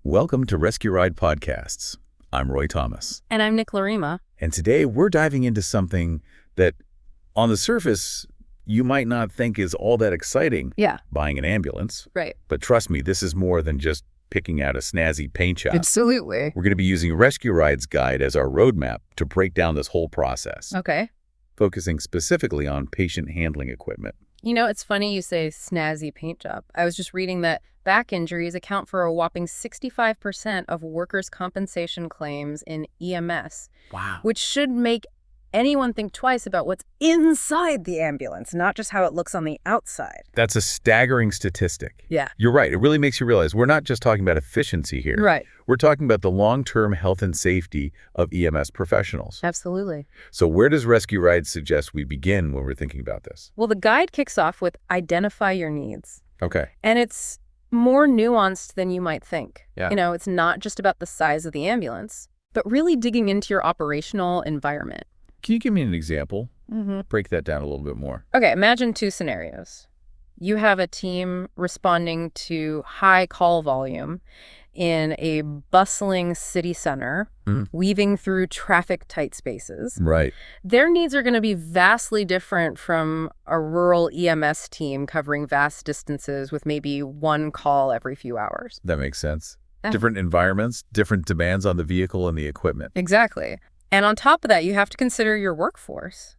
Welcome to Rescue Ride Podcasts. I'm Roy Thomas. And I'm Nick Larima. And today we're diving into something that, on the surface, you might not think is all that exciting. Yeah. Buying an ambulance. Right. But trust me, this is more than just picking out a snazzy paint job. Absolutely. We're going to be using Rescue Ride's guide as our roadmap to break down this whole process. Okay. Focusing specifically on patient handling equipment. You know, it's funny you say snazzy paint job. I was just reading that back injuries account for a whopping 65% of workers' compensation claims in EMS. Wow. Which should make anyone think twice about what's inside the ambulance, not just how it looks on the outside. That's a staggering statistic. Yeah. You're right. It really makes you realize we're not just talking about efficiency here. Right. We're talking about the long-term health and safety of EMS professionals. Absolutely. So where does Rescue Ride suggest we begin when we're thinking about this? Well, the guide kicks off with identify your needs. Okay. And it's more nuanced than you might think. Yeah. You know, it's not just about the size of the ambulance, but really digging into your operational environment. Can you give me an example? Mm-hmm. Break that down a little bit more. Okay, imagine two scenarios. You have a team responding to high call volume in a bustling city center, weaving through traffic-tight spaces. Right. Their needs are going to be vastly different from a rural EMS team covering vast distances with maybe one call every few hours. That makes sense. Yeah. Different environments, different demands on the vehicle and the equipment. Exactly. And on top of that, you have to consider your workforce.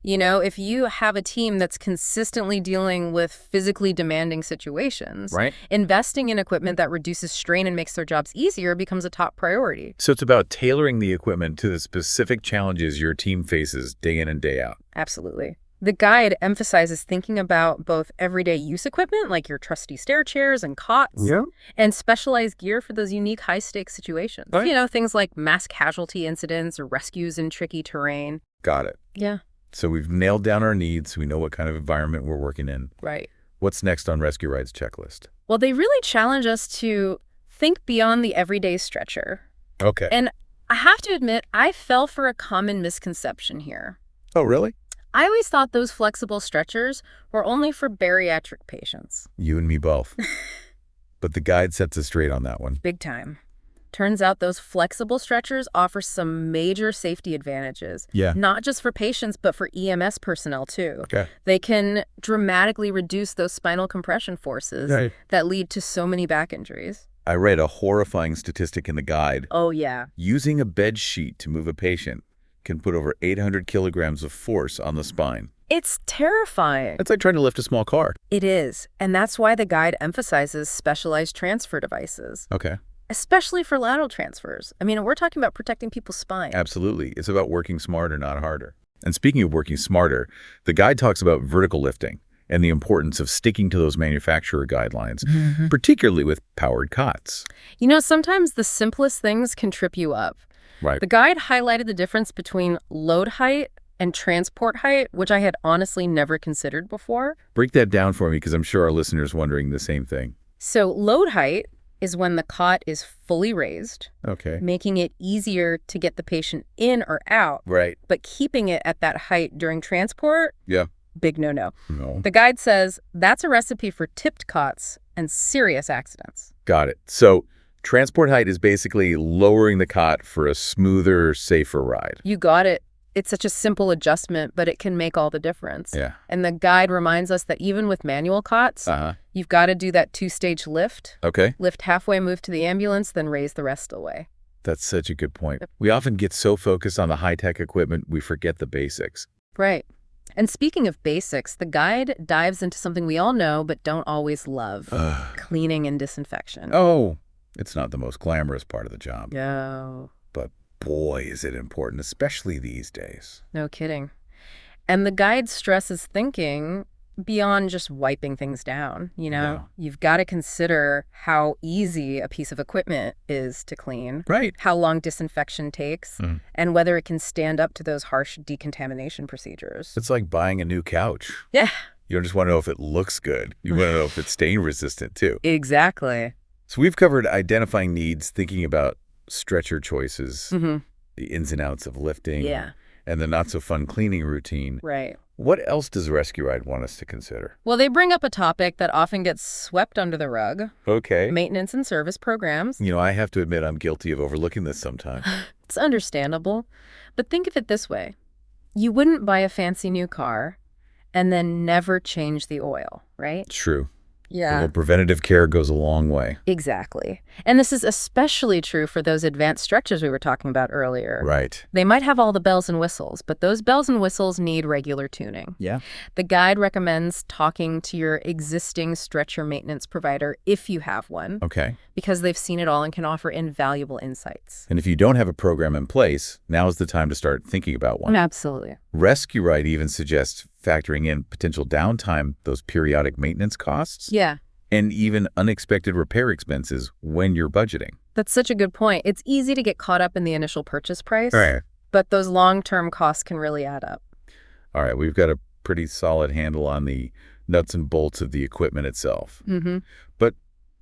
You know, if you have a team that's consistently dealing with physically demanding situations, Right. investing in equipment that reduces strain and makes their jobs easier becomes a top priority. So it's about tailoring the equipment to the specific challenges your team faces day in and day out. Absolutely. The guide emphasizes thinking about both everyday use equipment, like your trusty stair chairs and cots, and specialized gear for those unique high-stakes situations. Right. You know, things like mass casualty incidents or rescues in tricky terrain. Got it. Yeah. So we've nailed down our needs. We know what kind of environment we're working in. Right. What's next on Rescue Ride's checklist? Well, they really challenge us to think beyond the everyday stretcher. Okay. And I have to admit, I fell for a common misconception here. Oh, really? I always thought those flexible stretchers were only for bariatric patients. You and me both. But the guide sets us straight on that one. Big time. Turns out those flexible stretchers offer some major safety advantages. Yeah. Not just for patients, but for EMS personnel, too. Okay. They can dramatically reduce those spinal compression forces Right. that lead to so many back injuries. I read a horrifying statistic in the guide. Oh, yeah. Using a bed sheet to move a patient can put over 800 kilograms of force on the spine. It's terrifying. That's like trying to lift a small car. It is. And that's why the guide emphasizes specialized transfer devices, Okay. especially for lateral transfers. I mean, we're talking about protecting people's spine. Absolutely. It's about working smarter, not harder. And speaking of working smarter, the guide talks about vertical lifting and the importance of sticking to those manufacturer guidelines, particularly with powered cots. You know, sometimes the simplest things can trip you up. Right. The guide highlighted the difference between load height and transport height, which I had honestly never considered before. Break that down for me because I'm sure our listeners are wondering the same thing. So load height is when the cot is fully raised, Okay. making it easier to get the patient in or out, Right. but keeping it at that height during transport, Yeah. big no-no. No. The guide says that's a recipe for tipped cots and serious accidents. Got it. So transport height is basically lowering the cot for a smoother, safer ride. You got it. It's such a simple adjustment, but it can make all the difference. Yeah. And the guide reminds us that even with manual cots, you've got to do that two-stage lift. Okay. Lift halfway, move to the ambulance, then raise the rest away. That's such a good point. We often get so focused on the high-tech equipment, we forget the basics. Right. And speaking of basics, the guide dives into something we all know but don't always love, cleaning and disinfection. Oh, it's not the most glamorous part of the job. No. But boy, is it important, especially these days. No kidding. And the guide stresses thinking beyond just wiping things down. You know, Yeah. you've got to consider how easy a piece of equipment is to clean, Right. how long disinfection takes, and whether it can stand up to those harsh decontamination procedures. It's like buying a new couch. Yeah, You don't just want to know if it looks good. You want to know if it's stain resistant too. exactly. So we've covered identifying needs, thinking about stretcher choices, Mm-hmm. the ins and outs of lifting, Yeah, and the not so fun cleaning routine. right. What else does Rescue Ride want us to consider? Well, they bring up a topic that often gets swept under the rug: Okay. maintenance and service programs. I have to admit I'm guilty of overlooking this sometimes. It's understandable. But think of it this way. You wouldn't buy a fancy new car and then never change the oil, right? True. Yeah. Well, preventative care goes a long way. Exactly. And this is especially true for those advanced stretches we were talking about earlier. Right. They might have all the bells and whistles, but those bells and whistles need regular tuning. Yeah. The guide recommends talking to your existing stretcher maintenance provider if you have one, Okay. because they've seen it all and can offer invaluable insights. And if you don't have a program in place, now's the time to start thinking about one. Absolutely. Rescue Ride even suggests factoring in potential downtime, those periodic maintenance costs, Yeah. and even unexpected repair expenses when you're budgeting. That's such a good point. It's easy to get caught up in the initial purchase price, Right. but those long-term costs can really add up. All right, we've got a pretty solid handle on the nuts and bolts of the equipment itself. Mm-hmm. But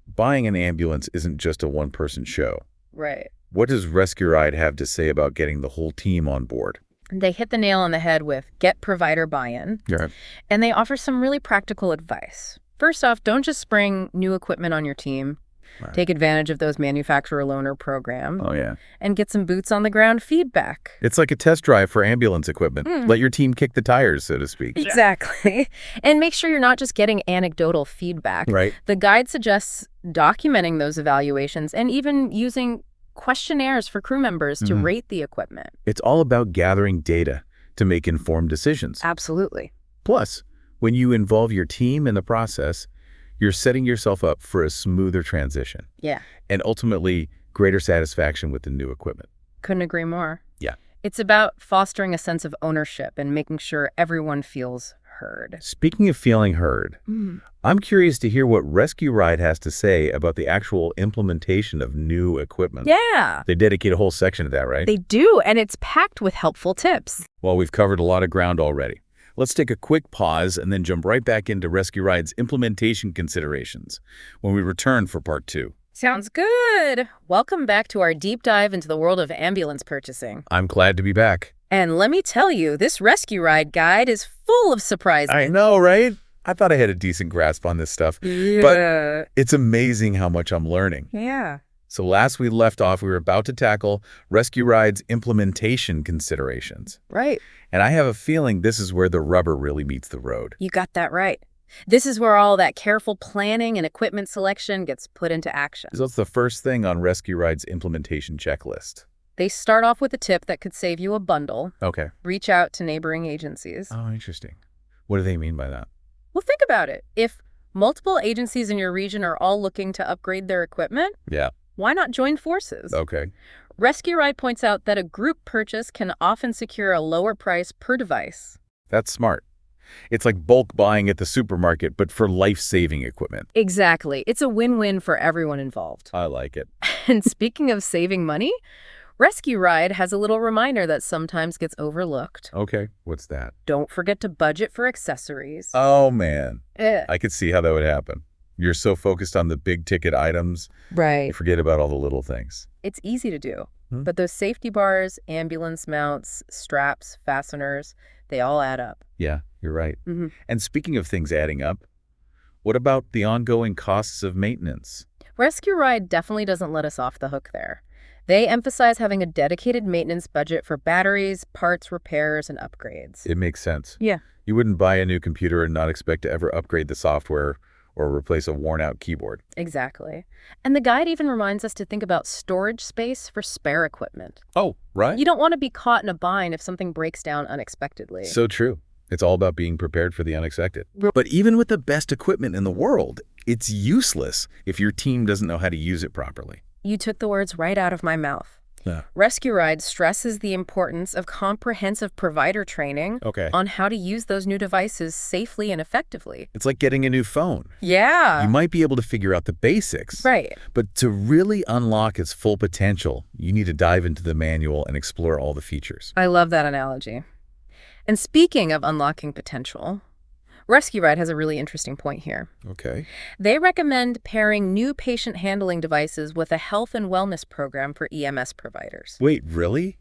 buying an ambulance isn't just a one-person show. Right. What does Rescue Ride have to say about getting the whole team on board? They hit the nail on the head with get provider buy-in, Yeah. and they offer some really practical advice. First off, don't just spring new equipment on your team. Right. Take advantage of those manufacturer loaner programs Oh, yeah. and get some boots on the ground feedback. It's like a test drive for ambulance equipment. Let your team kick the tires, so to speak. Exactly. And make sure you're not just getting anecdotal feedback. Right. The guide suggests documenting those evaluations and even using questionnaires for crew members to rate the equipment. It's all about gathering data to make informed decisions. Absolutely. Plus, when you involve your team in the process, you're setting yourself up for a smoother transition Yeah. and ultimately greater satisfaction with the new equipment. Couldn't agree more. Yeah. It's about fostering a sense of ownership and making sure everyone feels heard. Speaking of feeling heard, I'm curious to hear what Rescue Ride has to say about the actual implementation of new equipment. Yeah, They dedicate a whole section to that, right? they do, and it's packed with helpful tips. Well, we've covered a lot of ground already. Let's take a quick pause and then jump right back into Rescue Ride's implementation considerations when we return for part 2. Sounds good. Welcome back to our deep dive into the world of ambulance purchasing. I'm glad to be back. And let me tell you, this Rescue Ride guide is full of surprises. I know, right? I thought I had a decent grasp on this stuff, but it's amazing how much I'm learning. Yeah. So last we left off, we were about to tackle Rescue Ride's implementation considerations. Right. And I have a feeling this is where the rubber really meets the road. You got that right. This is where all that careful planning and equipment selection gets put into action. So that's the first thing on Rescue Ride's implementation checklist. They start off with a tip that could save you a bundle. Okay. Reach out to neighboring agencies. Oh, interesting. What do they mean by that? Well, think about it. If multiple agencies in your region are all looking to upgrade their equipment, Yeah. why not join forces? Okay. Rescue Ride points out that a group purchase can often secure a lower price per device. That's smart. It's like bulk buying at the supermarket, but for life-saving equipment. Exactly. It's a win-win for everyone involved. I like it. And speaking of saving money, Rescue Ride has a little reminder that sometimes gets overlooked. Okay. What's that? Don't forget to budget for accessories. Oh, man. Eh. I could see how that would happen. You're so focused on the big-ticket items, you Right. forget about all the little things. It's easy to do. Hmm. But those safety bars, ambulance mounts, straps, fasteners, they all add up. Yeah, you're right. Mhm. And speaking of things adding up, what about the ongoing costs of maintenance? Rescue Ride definitely doesn't let us off the hook there. They emphasize having a dedicated maintenance budget for batteries, parts, repairs, and upgrades. It makes sense. Yeah. You wouldn't buy a new computer and not expect to ever upgrade the software or replace a worn-out keyboard. Exactly. And the guide even reminds us to think about storage space for spare equipment. Oh, right. You don't want to be caught in a bind if something breaks down unexpectedly. So true. It's all about being prepared for the unexpected. But even with the best equipment in the world, it's useless if your team doesn't know how to use it properly. You took the words right out of my mouth. Yeah. Rescue Ride stresses the importance of comprehensive provider training Okay. on how to use those new devices safely and effectively. It's like getting a new phone. Yeah. You might be able to figure out the basics, Right. but to really unlock its full potential, you need to dive into the manual and explore all the features. I love that analogy. And speaking of unlocking potential, Rescue Ride has a really interesting point here. Okay. They recommend pairing new patient handling devices with a health and wellness program for EMS providers. Wait, really?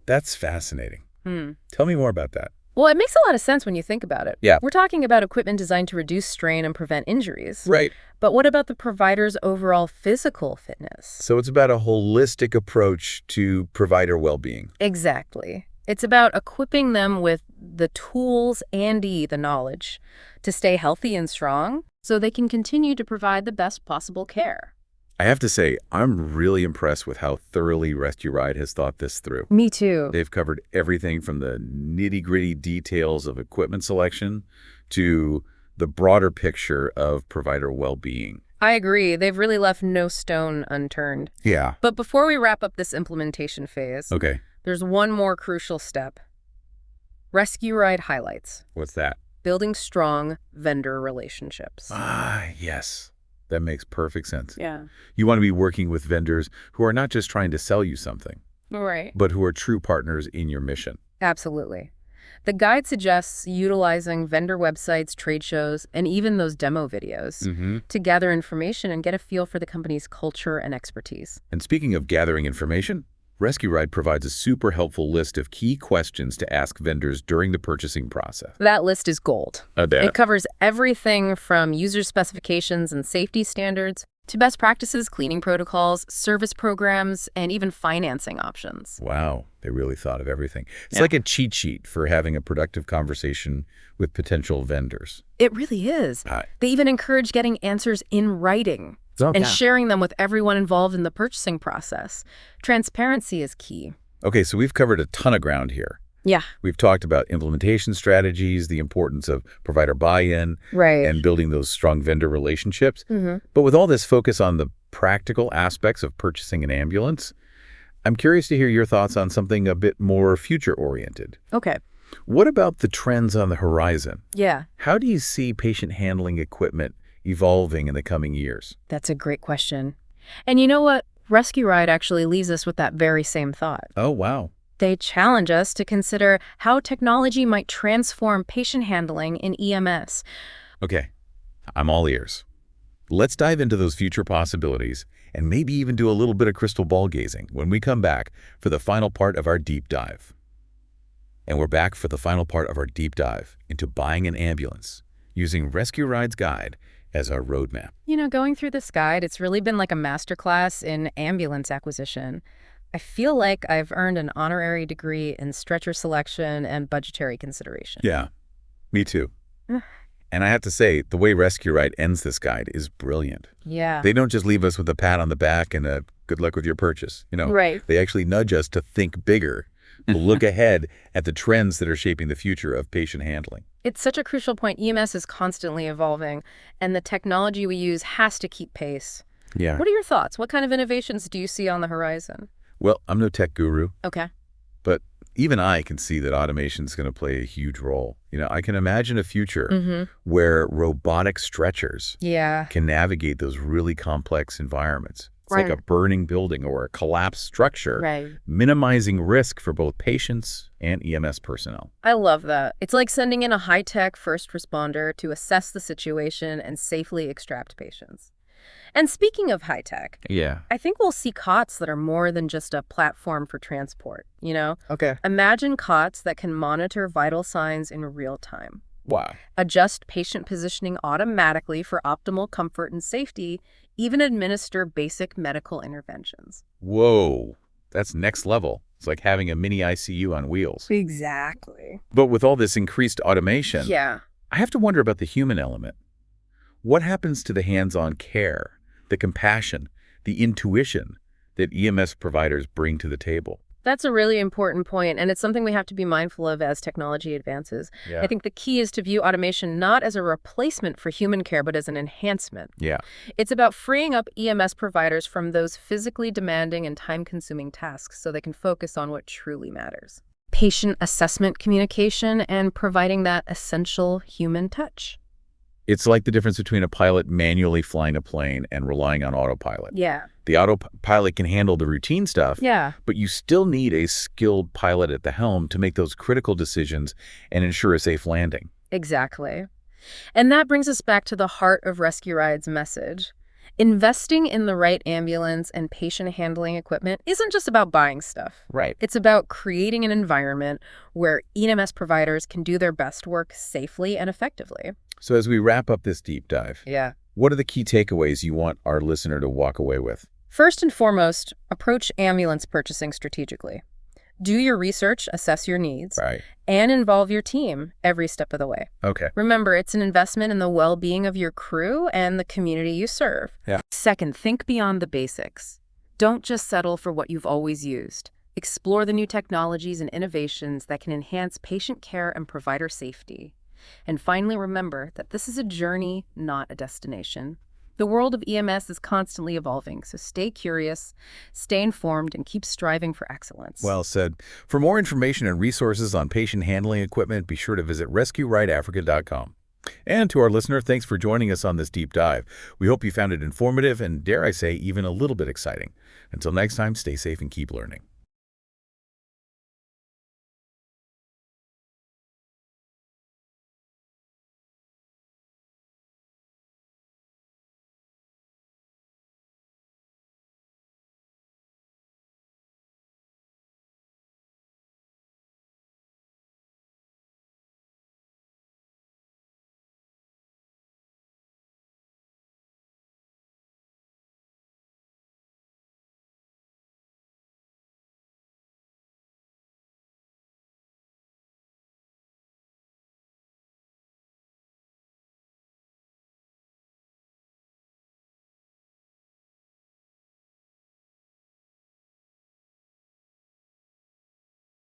That's fascinating. Hmm. Tell me more about that. Well, it makes a lot of sense when you think about it. Yeah. We're talking about equipment designed to reduce strain and prevent injuries. Right. But what about the provider's overall physical fitness? So it's about a holistic approach to provider well-being. Exactly. It's about equipping them with the tools and the knowledge to stay healthy and strong so they can continue to provide the best possible care. I have to say, I'm really impressed with how thoroughly Rescue Ride has thought this through. Me too. They've covered everything from the nitty-gritty details of equipment selection to the broader picture of provider well-being. I agree. They've really left no stone unturned. Yeah. But before we wrap up this implementation phase, Okay. there's one more crucial step. Rescue Ride highlights What's that? building strong vendor relationships. Yes. That makes perfect sense. Yeah. You want to be working with vendors who are not just trying to sell you something, Right. but who are true partners in your mission. Absolutely. The guide suggests utilizing vendor websites, trade shows, and even those demo videos to gather information and get a feel for the company's culture and expertise. And speaking of gathering information, Rescue Ride provides a super helpful list of key questions to ask vendors during the purchasing process. That list is gold. It It covers everything from user specifications and safety standards to best practices, cleaning protocols, service programs, and even financing options. Wow, they really thought of everything. It's Yeah. like a cheat sheet for having a productive conversation with potential vendors. It really is. They even encourage getting answers in writing and sharing them with everyone involved in the purchasing process. Transparency is key. Okay, so we've covered a ton of ground here. Yeah. We've talked about implementation strategies, the importance of provider buy-in, Right. and building those strong vendor relationships. But with all this focus on the practical aspects of purchasing an ambulance, I'm curious to hear your thoughts on something a bit more future-oriented. Okay. What about the trends on the horizon? Yeah, How do you see patient handling equipment evolving in the coming years? that's a great question. And you know what? Rescue Ride actually leaves us with that very same thought. Oh, wow. They challenge us to consider how technology might transform patient handling in EMS. Okay, I'm all ears. Let's dive into those future possibilities and maybe even do a little bit of crystal ball gazing when we come back for the final part of our deep dive. And we're back for the final part of our deep dive into buying an ambulance using Rescue Ride's guide as our roadmap. You know, going through this guide, it's really been like a masterclass in ambulance acquisition. I feel like I've earned an honorary degree in stretcher selection and budgetary consideration. Yeah, me too. And I have to say, the way Rescue Ride ends this guide is brilliant. Yeah. They don't just leave us with a pat on the back and a good luck with your purchase. Right. They actually nudge us to think bigger, to look ahead at the trends that are shaping the future of patient handling. It's such a crucial point. EMS is constantly evolving, and the technology we use has to keep pace. Yeah. What are your thoughts? What kind of innovations do you see on the horizon? Well, I'm no tech guru, Okay. but even I can see that automation is going to play a huge role. I can imagine a future where robotic stretchers Yeah. can navigate those really complex environments. It's like Right. a burning building or a collapsed structure, Right. minimizing risk for both patients and EMS personnel. I love that. It's like sending in a high-tech first responder to assess the situation and safely extract patients. And speaking of high-tech, Yeah. I think we'll see cots that are more than just a platform for transport, Okay. Imagine cots that can monitor vital signs in real time, Wow. adjust patient positioning automatically for optimal comfort and safety, even administer basic medical interventions. Whoa. That's next level. It's like having a mini ICU on wheels. Exactly. But with all this increased automation, Yeah. I have to wonder about the human element. What happens to the hands-on care, the compassion, the intuition that EMS providers bring to the table? That's a really important point, and it's something we have to be mindful of as technology advances. Yeah. I think the key is to view automation not as a replacement for human care, but as an enhancement. Yeah. It's about freeing up EMS providers from those physically demanding and time-consuming tasks so they can focus on what truly matters. Patient assessment communication and providing that essential human touch. It's like the difference between a pilot manually flying a plane and relying on autopilot. Yeah. The autopilot can handle the routine stuff, Yeah. but you still need a skilled pilot at the helm to make those critical decisions and ensure a safe landing. Exactly. And that brings us back to the heart of Rescue Ride's message. Investing in the right ambulance and patient handling equipment isn't just about buying stuff. Right. It's about creating an environment where EMS providers can do their best work safely and effectively. So as we wrap up this deep dive, Yeah. what are the key takeaways you want our listener to walk away with? First and foremost, approach ambulance purchasing strategically. Do your research, assess your needs, Right. and involve your team every step of the way. Okay. Remember, it's an investment in the well-being of your crew and the community you serve. Yeah. Second, think beyond the basics. Don't just settle for what you've always used. Explore the new technologies and innovations that can enhance patient care and provider safety. And finally, remember that this is a journey, not a destination. The world of EMS is constantly evolving, so stay curious, stay informed, and keep striving for excellence. Well said. For more information and resources on patient handling equipment, be sure to visit rescuerightafrica.com. And to our listener, thanks for joining us on this deep dive. We hope you found it informative and, dare I say, even a little bit exciting. Until next time, stay safe and keep learning.